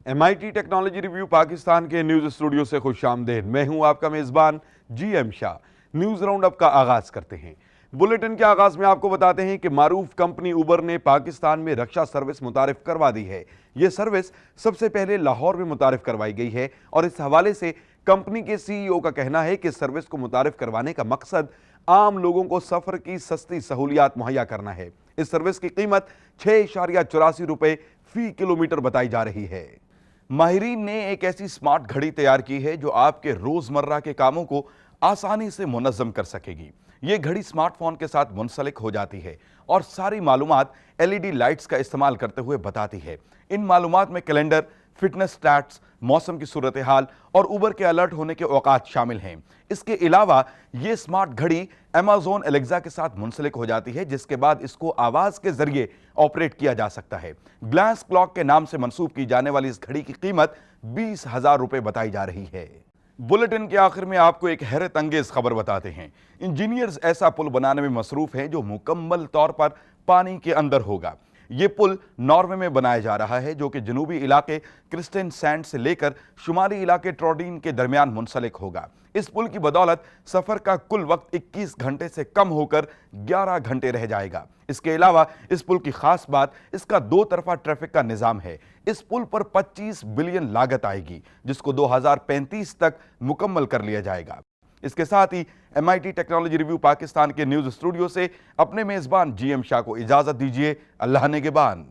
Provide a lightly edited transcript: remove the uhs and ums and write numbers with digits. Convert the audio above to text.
MIT technology review Pakistan के news studio से खुशामदीद। मैं हूं आपका मेजबान GM Shah. News round up का आगाज करते हैं। बुलेटिन के आगाज में आपको बताते हैं कि मारूफ कंपनी उबर ने पाकिस्तान में रक्षा सर्विस मुतारिफ करवा दी है। यह सर्विस सबसे पहले लाहौर में मुतारिफ करवाई गई है और इस हवाले से कंपनी के CEO का कहना है कि इस सर्विस को मुतारिफ करवाने का मकसद आम लोगों को सफर की सस्ती सहूलियात मुहैया करना है। इस सर्विस की कीमत 6.84 रुपए फी किलोमीटर बताई जा रही है। माहिरीन ने एक ऐसी स्मार्ट घड़ी तैयार की है जो आपके रोजमर्रा के कामों को आसानी से मुनज़्ज़म कर सकेगी। ये घड़ी स्मार्टफोन के साथ मुंसलिक हो जाती है और सारी मालूमात LED लाइट्स का इस्तेमाल करते हुए बताती है। इन मालूमात में कैलेंडर, फिटनेस स्टैट्स, मौसम की सूरत हाल और उबर के अलर्ट होने के औकात शामिल हैं। इसके अलावा ये स्मार्ट घड़ी Amazon Alexa के साथ मुंसलिक हो जाती है, जिसके बाद इसको आवाज के जरिए ऑपरेट किया जा सकता है। ग्लास क्लॉक के नाम से मंसूब की जाने वाली इस घड़ी की कीमत 20,000 रुपए बताई जा रही है। बुलेटिन के आखिर में आपको एक हैरत अंगेज खबर बताते हैं। इंजीनियर्स ऐसा पुल बनाने में मसरूफ हैं जो मुकम्मल तौर पर पानी के अंदर होगा। ये पुल नॉर्वे में बनाया जा रहा है, जो कि जनूबी इलाके क्रिस्टन सैंड से लेकर शुमाली इलाके ट्रोडीन के दरमियान मुंसलिक होगा। इस पुल की बदौलत सफर का कुल वक्त 21 घंटे से कम होकर 11 घंटे रह जाएगा। इसके अलावा इस पुल की खास बात इसका 2 तरफा ट्रैफिक का निजाम है। इस पुल पर 25 बिलियन लागत आएगी, जिसको 2035 तक मुकम्मल कर लिया जाएगा। इसके साथ ही MIT टेक्नोलॉजी रिव्यू पाकिस्तान के न्यूज स्टूडियो से अपने मेजबान GM शाह को इजाजत दीजिए। अल्लाह निगहबान।